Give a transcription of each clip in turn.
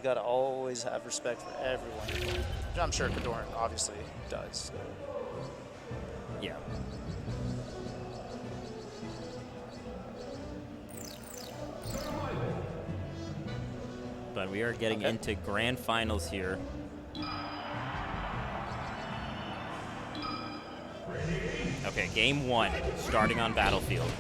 You got to always have respect for everyone. Which I'm sure KoDoRiN obviously does. So. Yeah. But we are getting into grand finals here. Okay, game 1, starting on Battlefield.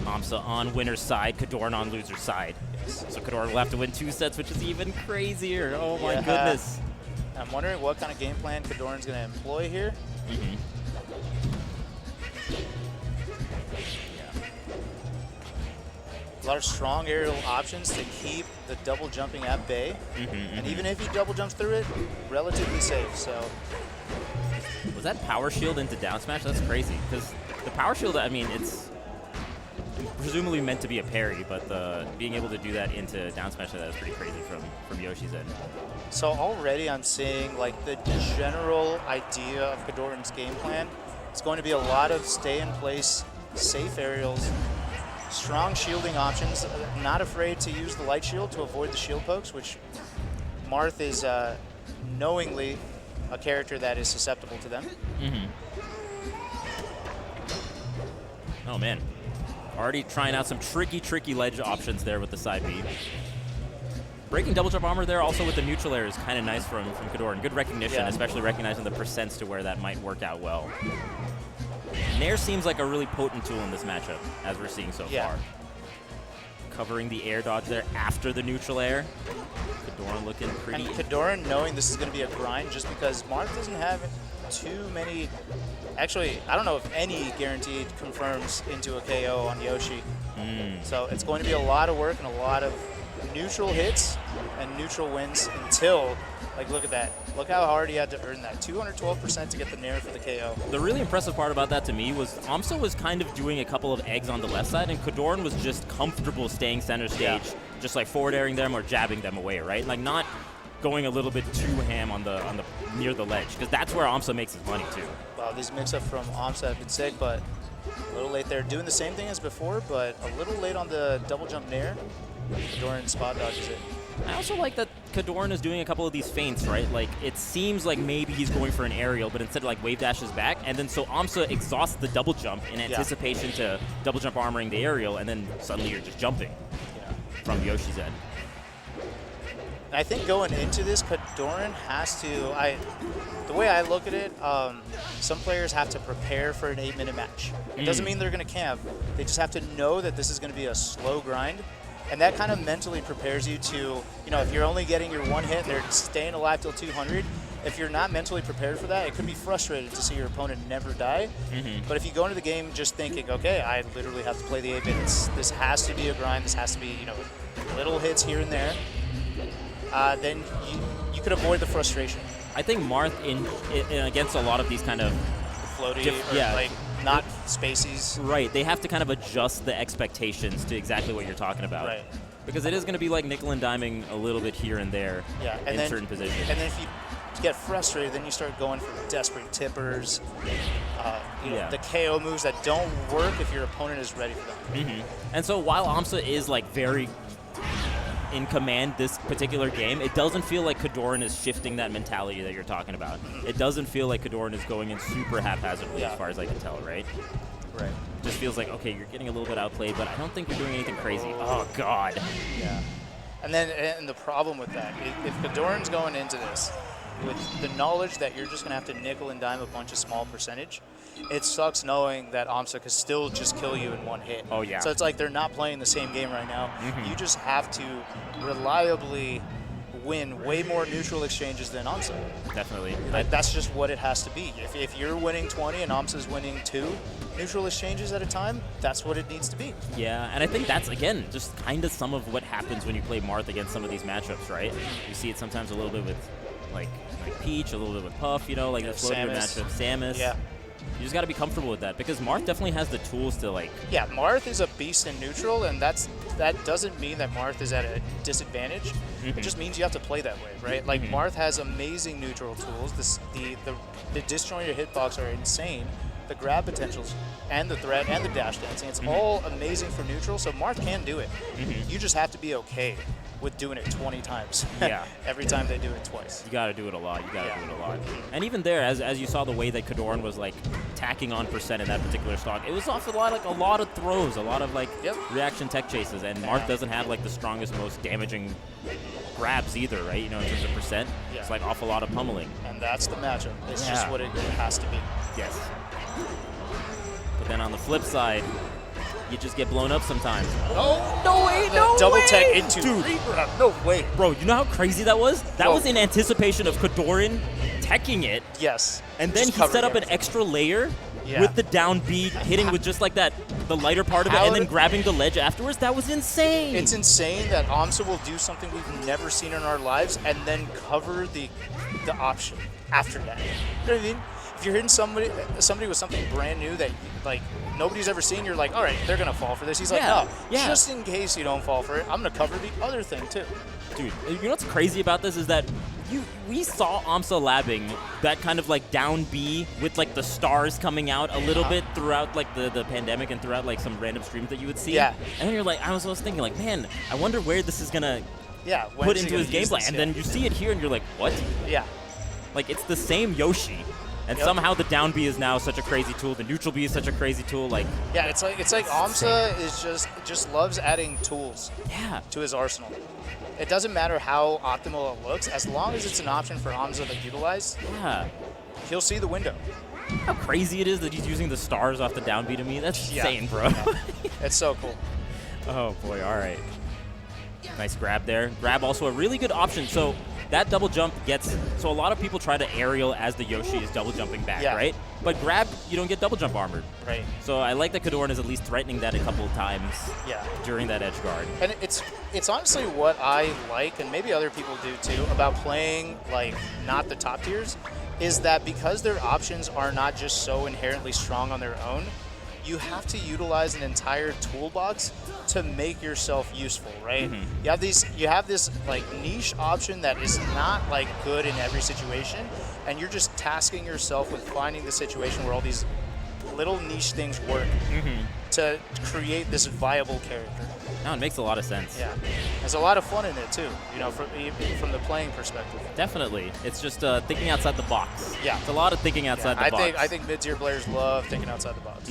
aMSa on winner's side, KoDoRiN on loser's side. Yes. So KoDoRiN will have to win 2 sets, which is even crazier. Oh my goodness. I'm wondering what kind of game plan KoDoRiN's going to employ here. A lot of strong aerial options to keep the double jumping at bay. And even if he double jumps through it, relatively safe. So. Was that power shield into down smash? That's crazy. Because the power shield, I mean, it's presumably meant to be a parry, but being able to do that into down smash, that is pretty crazy from Yoshi's end. So already I'm seeing like the general idea of KoDoRiN's game plan. It's going to be a lot of stay in place, safe aerials, strong shielding options, not afraid to use the light shield to avoid the shield pokes, which Marth is knowingly a character that is susceptible to them. Oh man, already trying out some tricky ledge options there with the side B. Breaking double jump armor there also with the neutral air is kind of nice from KoDoRiN. Good recognition, especially recognizing the percents to where that might work out well. Nair seems like a really potent tool in this matchup, as we're seeing so far. Covering the air dodge there after the neutral air. KoDoRiN looking pretty. And KoDoRiN knowing this is going to be a grind just because Marth doesn't have too many. Actually, I don't know if any guaranteed confirms into a KO on Yoshi. So it's going to be a lot of work and a lot of neutral hits and neutral wins until, like, look at that. Look how hard he had to earn that. 212% to get the Nair for the KO. The really impressive part about that to me was aMSa was kind of doing a couple of eggs on the left side, and KoDoRiN was just comfortable staying center stage, just like forward airing them or jabbing them away, right? Like not going a little bit too ham on the near the ledge, because that's where aMSa makes his money too. Wow, these mix-up from aMSa have been sick, but a little late there. Doing the same thing as before, but a little late on the double jump Nair. KoDoRiN spot dodges it. I also like that KoDoRiN is doing a couple of these feints, right? Like, it seems like maybe he's going for an aerial, but instead, like, wave dashes back, and then so aMSa exhausts the double jump in anticipation to double jump armoring the aerial, and then suddenly you're just jumping from Yoshi's end. And I think going into this, KoDoRiN has to, the way I look at it, some players have to prepare for an 8-minute match. It doesn't mean they're going to camp. They just have to know that this is going to be a slow grind. And that kind of mentally prepares you to, you know, if you're only getting your one hit and they're staying alive till 200, if you're not mentally prepared for that, it could be frustrating to see your opponent never die. But if you go into the game just thinking, okay, I literally have to play the 8 minutes, this has to be a grind, this has to be, you know, little hits here and there, then you could avoid the frustration. I think Marth, in against a lot of these kind of floaty, like not spacies. Right, they have to kind of adjust the expectations to exactly what you're talking about. Right. Because it is going to be like nickel and diming a little bit here and there in certain positions. And then if you get frustrated, then you start going for desperate tippers, you know, the KO moves that don't work if your opponent is ready for them. And so while aMSa is like very in command this particular game, it doesn't feel like KoDoRiN is shifting that mentality that you're talking about. It doesn't feel like KoDoRiN is going in super haphazardly as far as I can tell, right? Right. Just feels like, okay, you're getting a little bit outplayed, but I don't think you're doing anything crazy. Oh, God. Yeah. And the problem with that, if KoDoRiN's going into this with the knowledge that you're just going to have to nickel and dime a bunch of small percentage, it sucks knowing that aMSa could still just kill you in one hit. Oh, yeah. So it's like they're not playing the same game right now. You just have to reliably win way more neutral exchanges than aMSa. Definitely. Like, that's just what it has to be. If you're winning 20 and aMSa's winning 2 neutral exchanges at a time, that's what it needs to be. Yeah, and I think that's, again, just kind of some of what happens when you play Marth against some of these matchups, right? You see it sometimes a little bit with, like Peach, a little bit with Puff, you know, like the floater matchup, Samus. Yeah. You just got to be comfortable with that, because Marth definitely has the tools to, like... Yeah, Marth is a beast in neutral, and that doesn't mean that Marth is at a disadvantage. It just means you have to play that way, right? Like, Marth has amazing neutral tools. The disjointed hitbox are insane. The grab potentials and the threat and the dash dancing, it's all amazing for neutral, so Marth can do it. You just have to be okay with doing it 20 times. Yeah. Every time they do it twice. You got to do it a lot. You got to do it a lot. And even there, as you saw the way that KoDoRiN was like tacking on percent in that particular stock, it was off a lot of throws, a lot of like reaction tech chases. And Marth doesn't have like the strongest, most damaging grabs either, right? You know, in terms of percent, it's like off a lot of pummeling. And that's the matchup. It's just what it has to be. Yes. But then on the flip side, you just get blown up sometimes. Oh, no way, no double way. tech into Dude, no way. Bro, you know how crazy that was? That was in anticipation of KoDoRiN teching it. Yes. And then he set up an extra layer with the down B, hitting with just like that, the lighter part of it, and then grabbing the ledge afterwards. That was insane. It's insane that aMSa will do something we've never seen in our lives and then cover the option after that. You know what I mean? If you're hitting somebody with something brand new that like nobody's ever seen, you're like, all right, they're gonna fall for this. He's like, no, just in case you don't fall for it, I'm gonna cover the other thing too. Dude, you know what's crazy about this is that we saw aMSa labbing that kind of like down B with like the stars coming out a little bit throughout like the pandemic and throughout like some random streams that you would see. Yeah. And then you're like, I was thinking like, man, I wonder where this is gonna put into his gameplay. And then you see it here and you're like, what? Yeah. Like it's the same Yoshi. And somehow the down B is now such a crazy tool. The neutral B is such a crazy tool. Like it's like aMSa is just loves adding tools to his arsenal. It doesn't matter how optimal it looks, as long as it's an option for aMSa to utilize. Yeah. He'll see the window. How crazy it is that he's using the stars off the down B to me. That's insane, bro. It's so cool. Oh boy, all right. Nice grab there. Grab also a really good option. So that double jump gets, so a lot of people try to aerial as the Yoshi is double jumping back, right? But grab, you don't get double jump armored. Right. So I like that KoDoRiN is at least threatening that a couple of times during that edge guard. And it's honestly what I like, and maybe other people do too, about playing like not the top tiers, is that because their options are not just so inherently strong on their own, you have to utilize an entire toolbox to make yourself useful, right? You have this like niche option that is not like good in every situation, and you're just tasking yourself with finding the situation where all these little niche things work to create this viable character. No, it makes a lot of sense. Yeah, there's a lot of fun in it too, you know, from the playing perspective. Definitely, it's just thinking outside the box. Yeah, it's a lot of thinking outside the box. I think mid-tier players love thinking outside the box.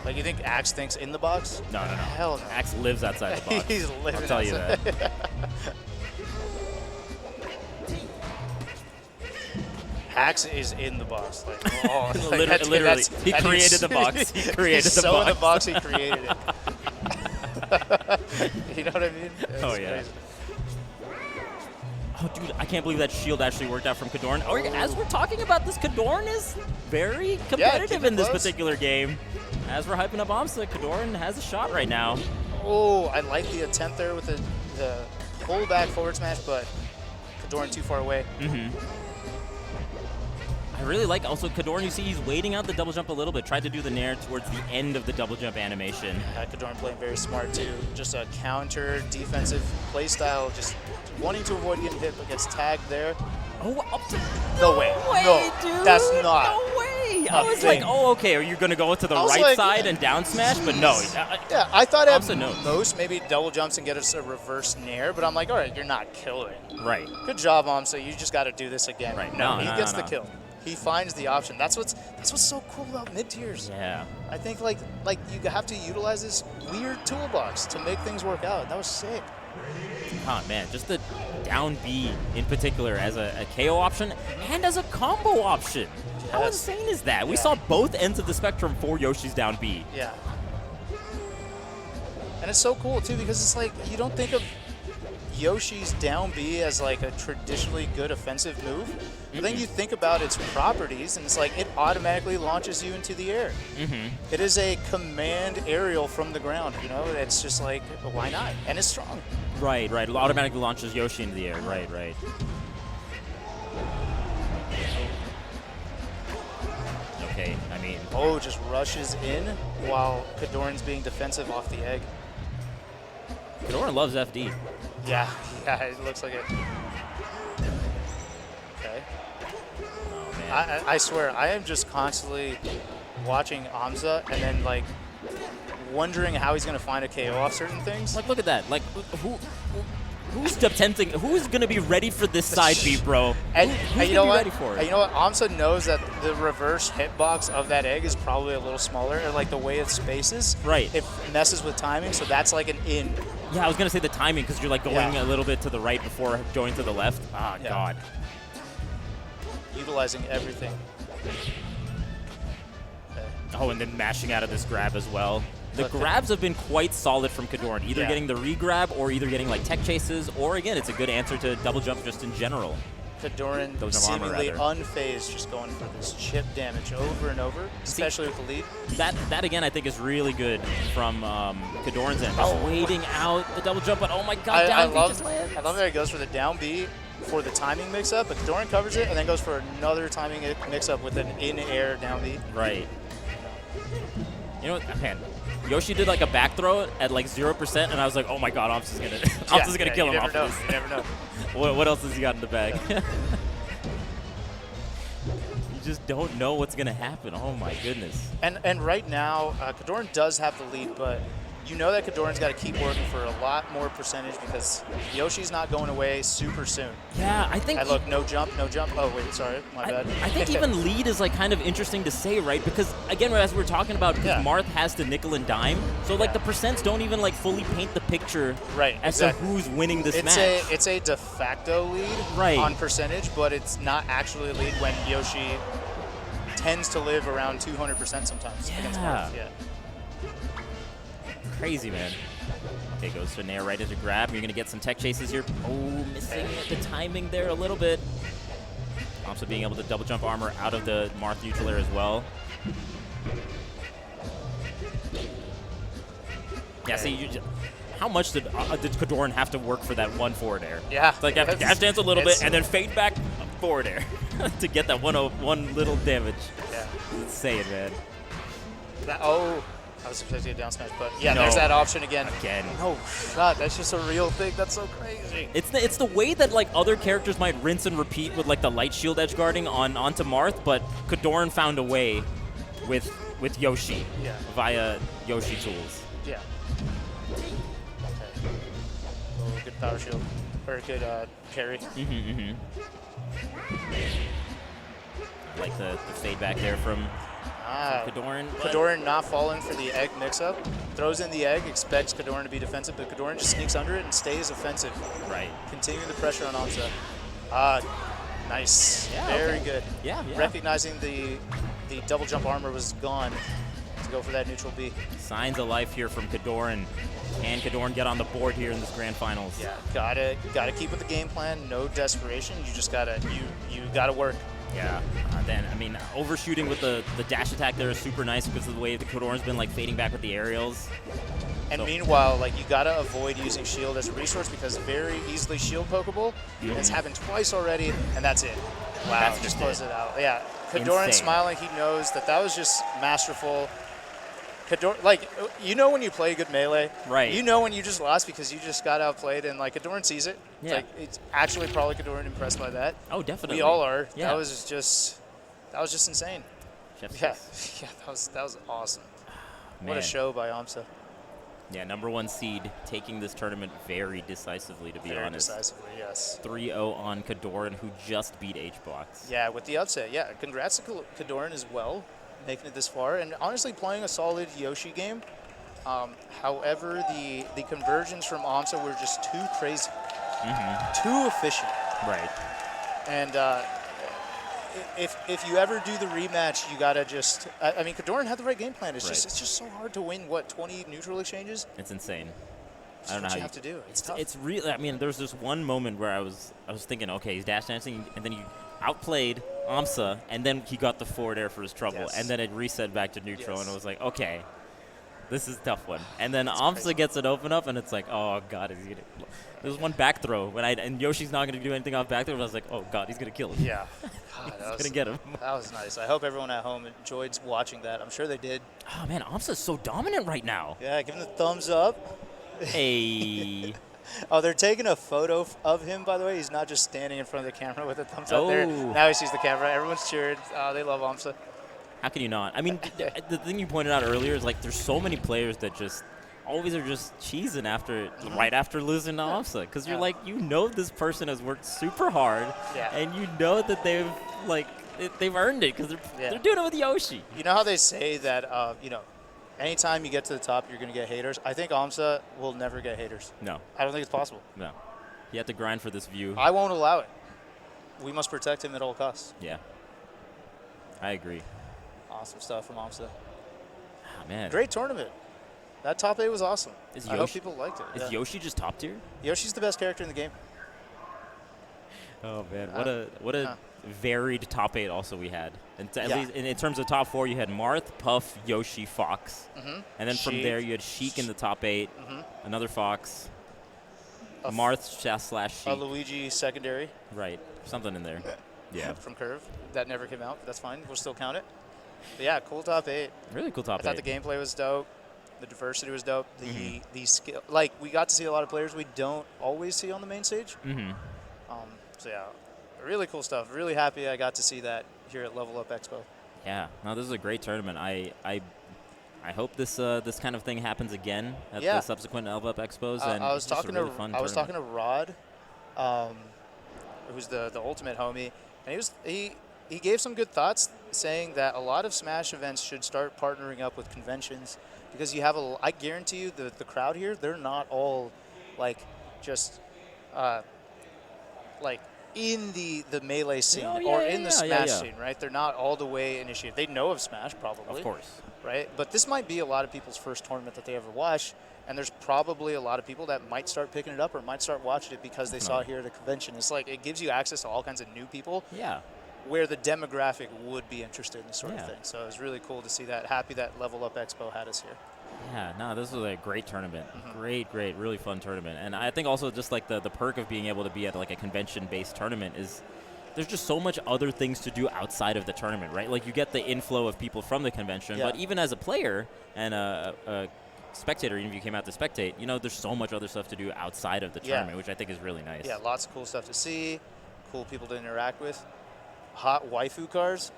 Like, you think axe thinks in the box? No. Hell no. Axe lives outside the box. He's living I'll tell you that. Axe is in the box. Like, literally, he created the box. He created the box. So in the box, he created it. You know what I mean? Oh, yeah. Crazy. Oh, dude, I can't believe that shield actually worked out from KoDoRiN. Oh, as we're talking about this, KoDoRiN is very competitive in this particular game. As we're hyping up aMSa, KoDoRiN has a shot right now. Oh, I like the attempt there with the pull back forward smash, but KoDoRiN too far away. I really like also KoDoRiN, you see he's waiting out the double jump a little bit, tried to do the nair towards the end of the double jump animation. KoDoRiN playing very smart too. Just a counter defensive play style, just wanting to avoid getting hit but gets tagged there. Oh, up to no way, dude. That's not. No way. I was like, oh, okay, are you going to go to the right side and down smash? But no. Yeah, I thought at knows. most maybe double jumps and get us a reverse nair, but I'm like, all right, you're not killing. Right. Good job, aMSa. You just got to do this again. Right. No, he gets the kill. He finds the option. That's what's so cool about mid tiers. Yeah. I think like you have to utilize this weird toolbox to make things work out. That was sick. Oh man, just the down B in particular as a KO option and as a combo option. Yes. How insane is that? We saw both ends of the spectrum for Yoshi's down B. Yeah. And it's so cool too because it's like you don't think of Yoshi's down B as like a traditionally good offensive move, but then you think about its properties and it's like it automatically launches you into the air. It is a command aerial from the ground, you know? It's just like, why not? And it's strong. Right. It automatically launches Yoshi into the air. Right. Okay, I mean... Oh, just rushes in while KoDoRiN's being defensive off the egg. KoDoRiN loves FD. Yeah, it looks like it. Okay. Oh, man. I swear, I am just constantly watching aMSa and then, like, wondering how he's going to find a KO off certain things. Like, look at that. Like, who Who's attempting? Who's gonna be ready for this side B, bro? And, Who's you know gonna be what? ready for it? And you know what? aMSa knows that the reverse hitbox of that egg is probably a little smaller, or like the way it spaces. Right. It messes with timing, so that's like an in. Yeah, I was gonna say the timing because you're like going a little bit to the right before going to the left. Ah, Yeah. God. Utilizing everything. Okay. Oh, and then mashing out of this grab as well. The Okay. grabs have been quite solid from KoDoRiN, either getting the re-grab or either getting like tech chases, or again, it's a good answer to double jump just in general. KoDoRiN Double jump armor, seemingly rather. unfazed, just going for this chip damage over and over, especially with the lead. That again, I think is really good from KoDoRiN's end. Just waiting out the double jump, but oh my God, down B just lands. I love that he goes for the down B for the timing mix-up, but KoDoRiN covers it and then goes for another timing mix-up with an in-air down B. Right. You know what, man, Yoshi did like a back throw at like 0%, and I was like, oh my God, aMSa's gonna kill him off of this. You never know. What else has he got in the bag? You just don't know what's gonna happen. Oh my goodness. And right now, KoDoRiN does have the lead, but you know that KoDoRiN's got to keep working for a lot more percentage because Yoshi's not going away super soon. Yeah, I think. And look, no jump. Oh wait, sorry, my bad. I think even lead is like kind of interesting to say, right? Because again, as we were talking about, Marth has to nickel and dime, so like the percents don't even like fully paint the picture as to who's winning this match. It's a de facto lead on percentage, but it's not actually a lead when Yoshi tends to live around 200% sometimes against Marth. Yeah. Crazy, man. Okay, goes to Nair right into grab. You're going to get some tech chases here. Oh, missing the timing there a little bit. Also being able to double jump armor out of the Marth neutral air as well. Yeah, see, how much did KoDoRiN have to work for that one forward air? Yeah. Like, you have to dash dance a little bit and then fade back forward air to get that one little damage. Yeah. Insane, man. I was expecting a down smash, but yeah, there's that option again. No shot. That's just a real thing. That's so crazy. It's the way that like other characters might rinse and repeat with like the light shield edge guarding onto Marth, but KoDoRiN found a way with Yoshi via Yoshi tools. Yeah. Okay. Oh, good power shield or good parry. Like the fade back there from KoDoRiN. KoDoRiN not falling for the egg mix-up. Throws in the egg, expects KoDoRiN to be defensive, but KoDoRiN just sneaks under it and stays offensive. Right. Continuing the pressure on aMSa. Nice. Yeah, Very good. Yeah. Recognizing the double jump armor was gone to go for that neutral B. Signs of life here from KoDoRiN. Can KoDoRiN get on the board here in this grand finals? Yeah, gotta keep with the game plan. No desperation. You just gotta work. Yeah. Then I mean, overshooting with the dash attack there is super nice because of the way the KoDoRiN's been like fading back with the aerials. And meanwhile, like you gotta avoid using shield as a resource because very easily shield pokeable. It's happened twice already, and that's it. Wow, That's just just close it out. Yeah, KoDoRiN smiling. He knows that was just masterful. Like, you know when you play good melee, right? You know when you just lost because you just got outplayed, and like KoDoRiN sees it. Yeah. Like, it's actually probably KoDoRiN impressed by that. Oh, definitely. We all are. Yeah. That was just insane. Yeah, that was awesome. What a show by aMSa. Yeah, #1 seed taking this tournament very decisively, to be honest. Very decisively, yes. 3-0 on KoDoRiN, who just beat HBox. Yeah, with the upset. Yeah, congrats to KoDoRiN as well, making it this far, and honestly playing a solid Yoshi game. However, the conversions from aMSa were just too crazy, too efficient. Right. And if you ever do the rematch, you gotta just. I mean, KoDoRiN had the right game plan. It's just so hard to win. What, 20 neutral exchanges? It's insane. I don't know how you have to do. It's tough. It's really. I mean, there's this one moment where I was thinking, okay, he's dash dancing, and then he outplayed aMSa, and then he got the forward air for his trouble, and then it reset back to neutral, and it was like, okay, this is a tough one. And then aMSa gets it open up, and it's like, oh god, is he gonna? There's one back throw and Yoshi's not gonna do anything off back throw, but I was like, oh god, he's gonna kill him. Yeah, he's gonna get him. That was nice. I hope everyone at home enjoyed watching that. I'm sure they did. Oh man, aMSa's so dominant right now. Yeah, give him the thumbs up. Hey. Oh, they're taking a photo of him, by the way. He's not just standing in front of the camera with a thumbs up there. Now he sees the camera. Everyone's cheering. They love aMSa. How can you not? I mean, the thing you pointed out earlier is like there's so many players that just always are just cheesing after right after losing to aMSa, because you're like, you know, this person has worked super hard, and you know that they've earned it because they're doing it with Yoshi. You know how they say that you know, anytime you get to the top, you're going to get haters. I think aMSa will never get haters. No, I don't think it's possible. no, you have to grind for this view. I won't allow it. We must protect him at all costs. Yeah, I agree. Awesome stuff from aMSa. Ah, man, Great tournament. That top 8 was awesome. I hope people liked it. Is Yoshi just top tier? Yoshi's the best character in the game. Oh man, what a varied top 8 also we had. And at least in terms of top 4, you had Marth, Puff, Yoshi, Fox, and then from there you had Sheik in the top 8, another Fox, Marth slash Sheik, a Luigi secondary, right? Something in there. Yeah. From Curve that never came out. That's fine. We'll still count it. But yeah, cool top 8. Really cool top 8. I thought the gameplay was dope. The diversity was dope. The skill, like we got to see a lot of players we don't always see on the main stage. So yeah, really cool stuff. Really happy I got to see that here at Level Up Expo. Yeah, no, this is a great tournament. I hope this this kind of thing happens again at the subsequent Level Up Expos. And I was talking to Rod, who's the ultimate homie, and he gave some good thoughts, saying that a lot of Smash events should start partnering up with conventions, because you have I guarantee you the crowd here, they're not all like just like in the Melee scene or in the Smash scene, right? They're not all the way initiated. They know of Smash probably. Of course. Right? But this might be a lot of people's first tournament that they ever watch, and there's probably a lot of people that might start picking it up or might start watching it because they saw it here at a convention. It's like it gives you access to all kinds of new people. Yeah. Where the demographic would be interested in this sort of thing. So it was really cool to see that. Happy that Level Up Expo had us here. Yeah, no, this was a great tournament. Great, really fun tournament. And I think also just like the perk of being able to be at like a convention-based tournament is there's just so much other things to do outside of the tournament, right? Like you get the inflow of people from the convention, but even as a player and a spectator, even if you came out to spectate, you know, there's so much other stuff to do outside of the tournament, which I think is really nice. Yeah, lots of cool stuff to see, cool people to interact with. Hot waifu cars.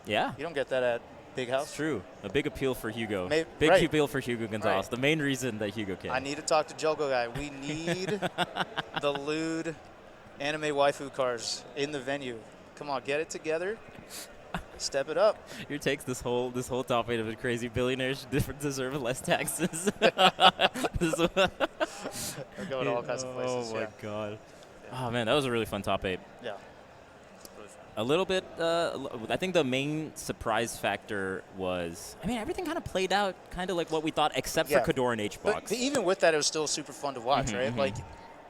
Yeah. You don't get that at Big House. It's true. A big appeal for Hugo. Big appeal for Hugo Gonzalez. The main reason that Hugo came. I need to talk to Jogo guy. We need the lewd anime waifu cars in the venue. Come on, get it together. Step it up. Your takes this whole top 8 of it crazy. Billionaires should deserve less taxes. We're going all kinds of places. Oh my god. Oh man, that was a really fun top 8. Yeah. A little bit, I think the main surprise factor was, I mean, everything kind of played out kind of like what we thought, except for KoDoRiN HBox. But even with that, it was still super fun to watch, right? Like,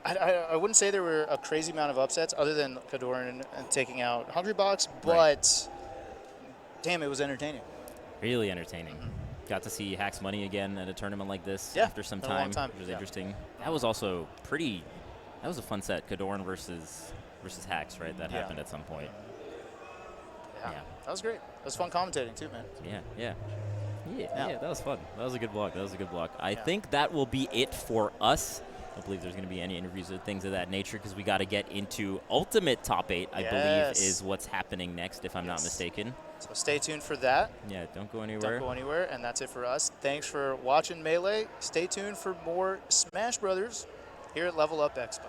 I wouldn't say there were a crazy amount of upsets other than KoDoRiN taking out Hungrybox, but damn, it was entertaining. Really entertaining. Got to see Hack's Money again at a tournament like this after some time. A long time. It was interesting. That was also that was a fun set, KoDoRiN versus Hacks, right? That happened at some point. Yeah, that was great. That was fun commentating too, man. Yeah, that was fun. That was a good block. I think that will be it for us. I don't believe there's going to be any interviews or things of that nature because we got to get into Ultimate Top 8, I believe, is what's happening next, if I'm not mistaken. So stay tuned for that. Yeah, don't go anywhere. And that's it for us. Thanks for watching Melee. Stay tuned for more Smash Brothers here at Level Up Expo.